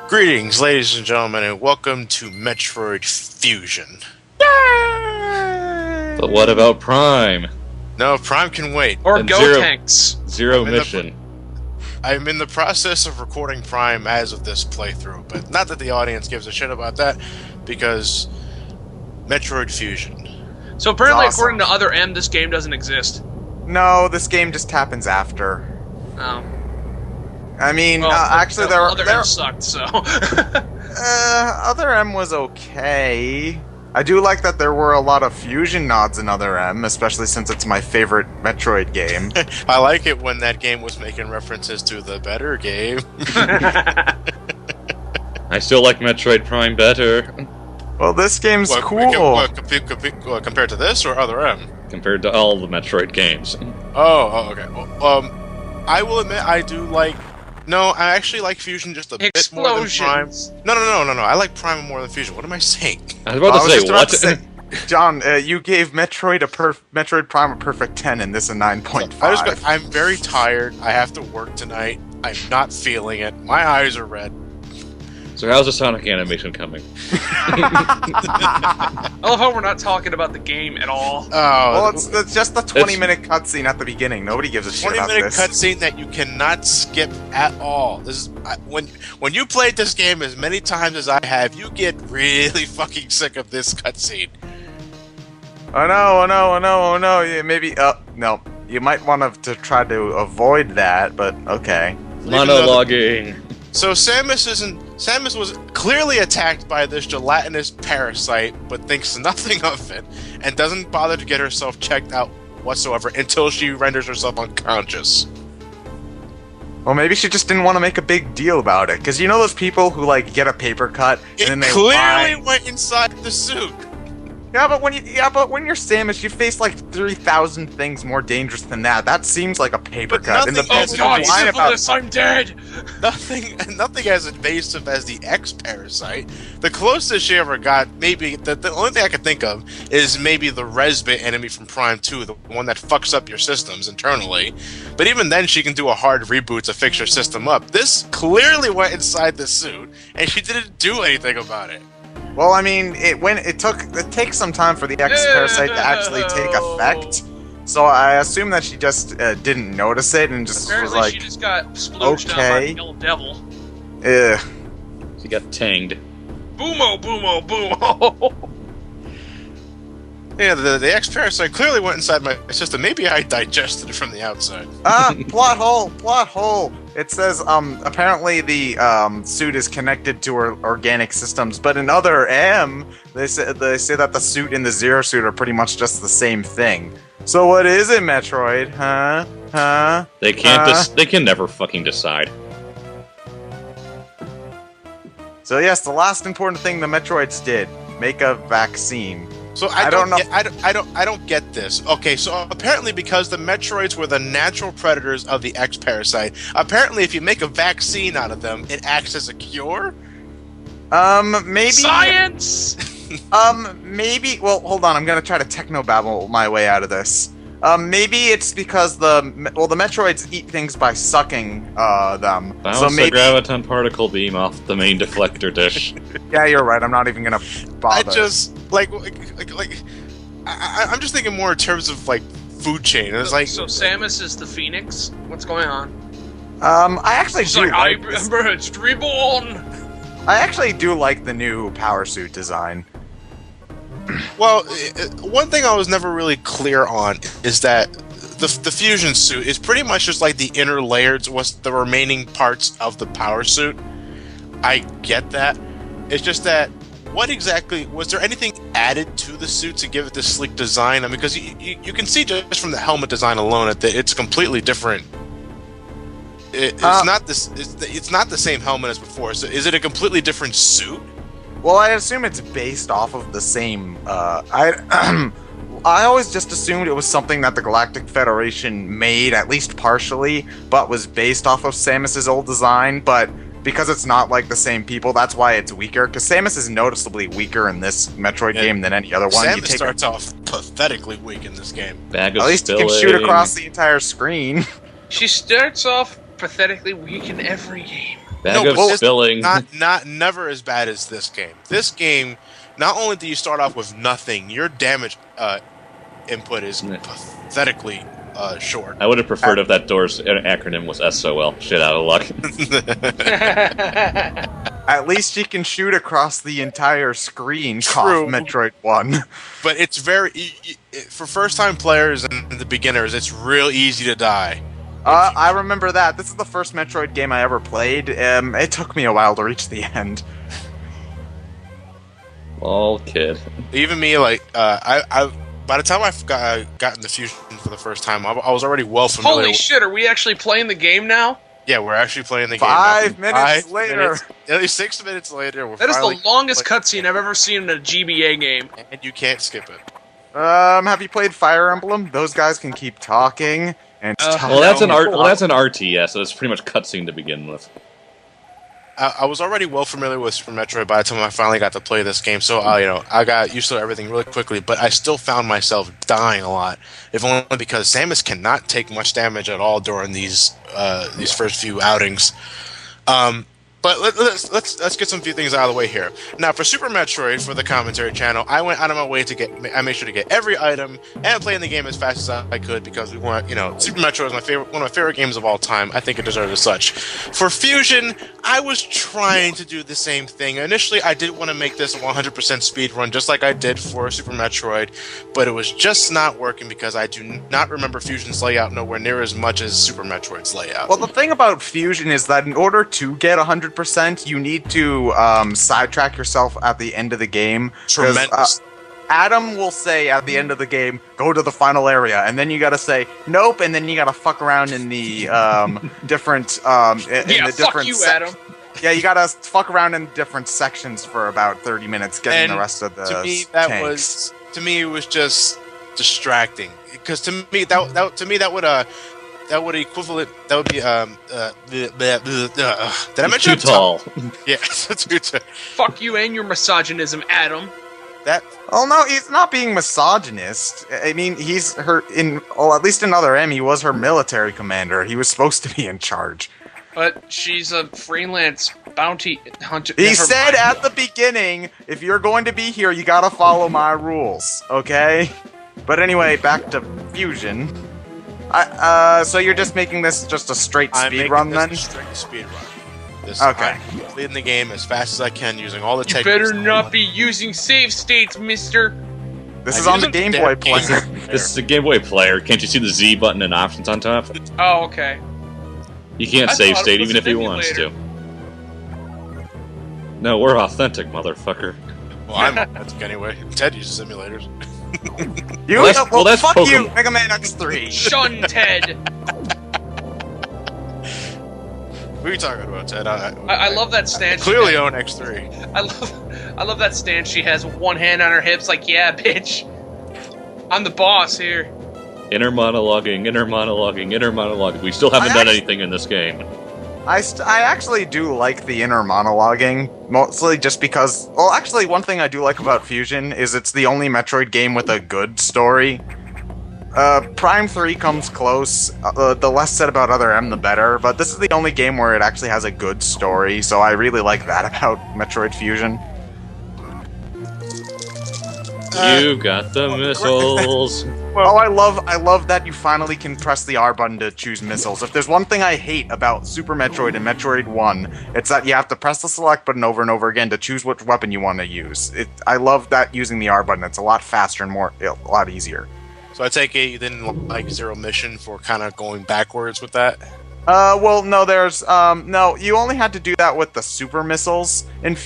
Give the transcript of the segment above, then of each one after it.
Greetings, ladies and gentlemen, and welcome to Metroid Fusion. Yay! But what about Prime? No, Prime can wait. Or And Go Tanks. Zero mission. I'm in the process of recording Prime as of this playthrough, but not that the audience gives a shit about that, because Metroid Fusion. So apparently, Awesome. according to Other M, this game doesn't exist. No, this game just happens after. Oh. I mean, Well, actually, Other M sucked, so... Other M was okay. I do like that there were a lot of fusion nods in Other M, especially since it's my favorite Metroid game. I like it when that game was making references to the better game. I still like Metroid Prime better. Well, this game's cool. Compared to this or Other M? Compared to all the Metroid games. Oh, okay. Well, I will admit I do like... No, I actually like Fusion just a bit more than Prime. No. I like Prime more than Fusion. What am I saying? I was about to say, what? To say, John, you gave Metroid Prime a perfect 10 and this a 9.5. I'm very tired. I have to work tonight. I'm not feeling it. My eyes are red. So how's the Sonic animation coming? I love how we're not talking about the game at all. Oh, well, it's just the 20-minute cutscene at the beginning. Nobody gives a shit about 20-minute this. cutscene that you cannot skip at all. This is when you played this game as many times as I have, you get really fucking sick of this cutscene. Oh no, yeah, maybe, no. You might want to try to avoid that, but okay. Monologuing. So Samus was clearly attacked by this gelatinous parasite, but thinks nothing of it, and doesn't bother to get herself checked out whatsoever until she renders herself unconscious. Well, maybe she just didn't want to make a big deal about it, because you know those people who, like, get a paper cut, and then It they clearly went inside the suit! Yeah, but when you're Samus, you face like 3,000 things more dangerous than that. That seems like a paper But cut. And the nothing people else who is whine about syphilis, I'm dead! Nothing as invasive as the X Parasite. The closest she ever got, maybe, the only thing I can think of is maybe the Resbit enemy from Prime 2, the one that fucks up your systems internally. But even then, she can do a hard reboot to fix your system up. This clearly went inside the suit, and she didn't do anything about it. Well, I mean, it takes some time for the X Parasite to actually take effect. So I assume that she just didn't notice it and just Apparently was like, she just got splooged down by the Yellow Devil. ugh. She got tanged. Boomo, boomo, boomo! Yeah, the X Parasite clearly went inside my system. Maybe I digested it from the outside. Plot hole. It says, apparently the suit is connected to organic systems, but in Other M, they say that the suit and the Zero suit are pretty much just the same thing. So what is it, Metroid? Huh? They can't. They can never fucking decide. So yes, the last important thing the Metroids did: make a vaccine. So I don't get this. Okay, so apparently because the Metroids were the natural predators of the X Parasite, apparently if you make a vaccine out of them, it acts as a cure? Maybe... Science! Maybe... Well, hold on, I'm gonna try to technobabble my way out of this. Maybe it's because the Metroids eat things by sucking, them. Bounce So maybe... a graviton particle beam off the main deflector dish. Yeah, you're right, I'm not even gonna bother. I just, I'm just thinking more in terms of, like, food chain. It's like... So Samus is the Phoenix? What's going on? I actually She's do like, I this. emerged, reborn! I actually do like the new power suit design. Well, one thing I was never really clear on is that the fusion suit is pretty much just like the inner layers, was the remaining parts of the power suit. I get that. It's just that, what exactly, was there anything added to the suit to give it this sleek design? I mean, because you can see just from the helmet design alone that it's completely different. It's not the same helmet as before. So is it a completely different suit? Well, I assume it's based off of the same, I always just assumed it was something that the Galactic Federation made, at least partially, but was based off of Samus's old design, but because it's not like the same people, that's why it's weaker, because Samus is noticeably weaker in this Metroid game than any other one. Samus starts off pathetically weak in this game. Bag of At least you can shoot across the entire screen. She starts off pathetically weak in every game. Bag No, of but spilling. never as bad as this game. This game, not only do you start off with nothing, your damage input is pathetically short. I would have preferred if that door's acronym was SOL. Shit out of luck. At least you can shoot across the entire screen. True. Cough, Metroid 1. But it's very for first-time players and the beginners. It's real easy to die. I remember that. This is the first Metroid game I ever played. It took me a while to reach the end. Oh, kid. Even me, like I by the time I gotten the Fusion for the first time, I was already well familiar. Holy shit, are we actually playing the game now? Yeah, we're actually playing the game. 5 minutes later. At least 6 minutes later, we're That is finally the longest cutscene I've ever seen in a GBA game. and you can't skip it. Have you played Fire Emblem? Those guys can keep talking and talking. Well, that's an RTS, so it's pretty much cutscene to begin with. I was already well familiar with Super Metroid by the time I finally got to play this game, so I got used to everything really quickly. But I still found myself dying a lot, if only because Samus cannot take much damage at all during these first few outings. But let's get some few things out of the way here. Now, for Super Metroid, for the commentary channel, I went out of my way I made sure to get every item and playing the game as fast as I could because we want, Super Metroid is one of my favorite games of all time. I think it deserves as such. For Fusion, I was trying to do the same thing. Initially, I did want to make this a 100% speed run, just like I did for Super Metroid, but it was just not working because I do not remember Fusion's layout nowhere near as much as Super Metroid's layout. Well, the thing about Fusion is that in order to get 100%, you need to sidetrack yourself at the end of the game. Tremendous. Adam will say at the end of the game, go to the final area, and then you gotta say, nope, and then you gotta fuck around in the different... Fuck you, Adam. Yeah, you gotta fuck around in different sections for about 30 minutes, getting And the rest of the to me, tanks. it was just distracting. Because to me, that would equivalent. That would be did I mention Too tall. Yeah, too tall. Fuck you and your misogynism, Adam. Oh no, he's not being misogynist. I mean, he's her at least in Other M, he was her military commander. He was supposed to be in charge. But she's a freelance bounty hunter. He Never said mind. at the beginning, if you're going to be here, you gotta follow my rules, okay? But anyway, back to Fusion. So you're just making this just a straight speed run then? A straight speed run. Okay. I'm completing the game as fast as I can using all the You techniques. better not be using save states, mister. This is on the Game Boy player. This is a Game Boy player. Can't you see the Z button and options on top? Oh, okay. You can't I save thought it state was even an if he wants to. emulator. No, we're authentic, motherfucker. Well, I'm authentic anyway. Ted uses simulators. You? Well, that's fuck you, Pokemon. Mega Man X3. Shun Ted. What are you talking about, Ted? I love that stance. Clearly own X3. I love that stance. She has one hand on her hips, like, yeah, bitch. I'm the boss here. Inner monologuing. We still haven't done anything in this game. I actually do like the inner monologuing, mostly just because... Well, actually, one thing I do like about Fusion is it's the only Metroid game with a good story. Prime 3 comes close. The less said about Other M, the better. But this is the only game where it actually has a good story, so I really like that about Metroid Fusion. You got the missiles. Oh, I love that you finally can press the R button to choose missiles. If there's one thing I hate about Super Metroid and Metroid 1, it's that you have to press the select button over and over again to choose which weapon you want to use. I love that using the R button. It's a lot faster and a lot easier. So I take it you didn't like Zero Mission for kind of going backwards with that? Well, no, no, you only had to do that with the super missiles in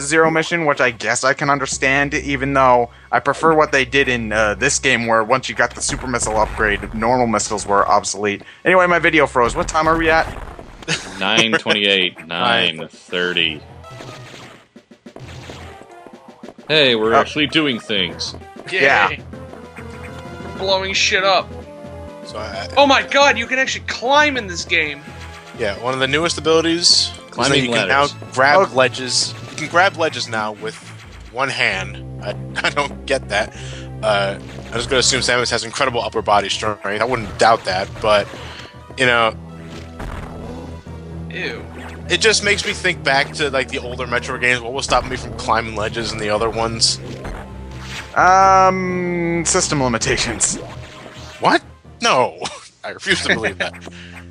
Zero Mission, which I guess I can understand, even though I prefer what they did in this game, where once you got the super missile upgrade, normal missiles were obsolete. Anyway, my video froze. What time are we at? 9:28, 9:30. Hey, we're actually doing things. Yeah. Yay. We're blowing shit up. So Oh my god, you can actually climb in this game. yeah, one of the newest abilities Climbing is that you can ladders. now grab ledges. You can grab ledges now with one hand. I don't get that. I'm just going to assume Samus has incredible upper body strength. I wouldn't doubt that, but, Ew. It just makes me think back to like the older Metroid games. What was stopping me from climbing ledges and the other ones? System limitations. What? No, I refuse to believe that.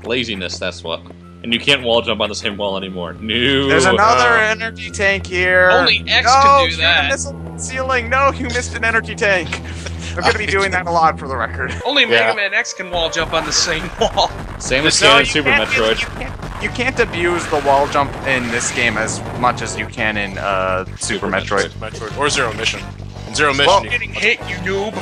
Laziness, that's what. And you can't wall jump on the same wall anymore. No. There's another energy tank here. Only X no, can do shoot that. a missile ceiling. No, you missed an energy tank. I'm gonna be doing that a lot for the record. Only Yeah. Mega Man X can wall jump on the same wall. Samus No, can in you Super can't- Metroid. You can't abuse the wall jump in this game as much as you can in Super Metroid. Metroid or Zero Mission. In Zero Mission, Well, you Getting hit, you noob.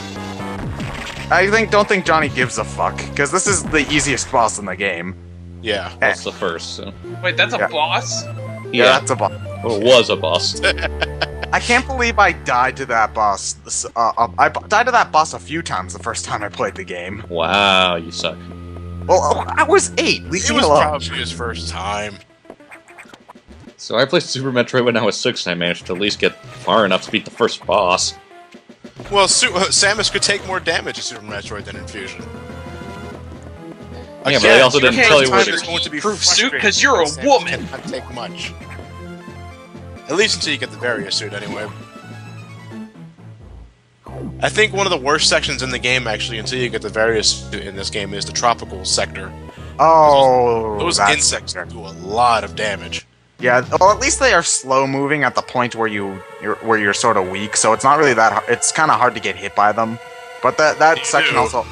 Don't think Johnny gives a fuck because this is the easiest boss in the game. yeah. That's the first. So. Wait, that's a Yeah. boss? Yeah, that's a boss. Well, it was a boss. I can't believe I died to that boss. I died to that boss a few times the first time I played the game. Wow, you suck. Well, I was 8. Leave It me was alone. probably his first time. So I played Super Metroid when I was 6 and I managed to at least get far enough to beat the first boss. Well, Samus could take more damage in Super Metroid than in Fusion. Yeah, but they also you didn't can't tell you touch what your it It's going to be proof suit frustrating because you're a Samus woman. cannot take much. At least until you get the Varia suit, anyway. I think one of the worst sections in the game, actually, until you get the Varia suit in this game, is the tropical sector. Oh, Those that's- insects do a lot of damage. Yeah, well, at least they are slow moving at the point where you're sort of weak, so it's not really that. It's kind of hard to get hit by them. But that section do. also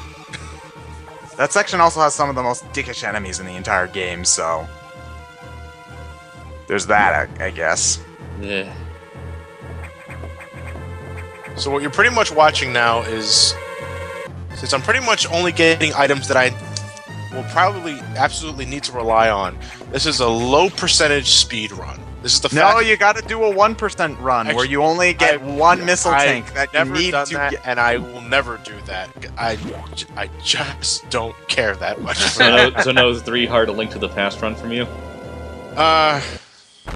has some of the most dickish enemies in the entire game. So there's that, I guess. Yeah. So what you're pretty much watching now is, since I'm pretty much only getting items that I will probably absolutely need to rely on, this is a low percentage speed run. This is the No, fact. you got to do a 1% run where Actually, you only get one missile tank that you I've never need done to that, get. and I will never do that. I just don't care that much. So no 3 hard to Link to the Past run from you?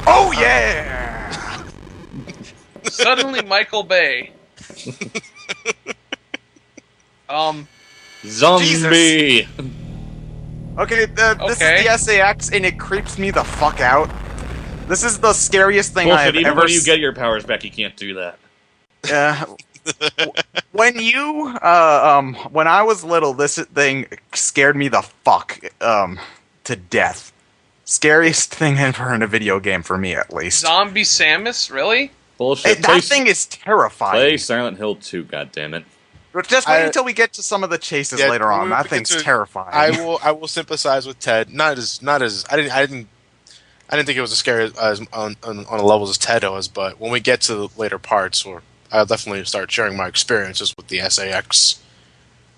Oh yeah! Suddenly, Michael Bay. Zombie! Okay, this Okay. is the SAX, and it creeps me the fuck out. This is the scariest thing Bullshit, I've even ever when you seen. get your powers back, you can't do that. When I was little, this thing scared me the fuck to death. Scariest thing ever in a video game for me, at least. Zombie Samus? Really? Bullshit. That thing is Play terrifying. Silent Hill 2, goddammit. Just wait until we get to some of the chases Yeah, later on. we That get thing's to- terrifying. I will sympathize with Ted. Not as I didn't think it was as scary as on a level as Ted was, but when we get to the later parts, I'll definitely start sharing my experiences with the SAX.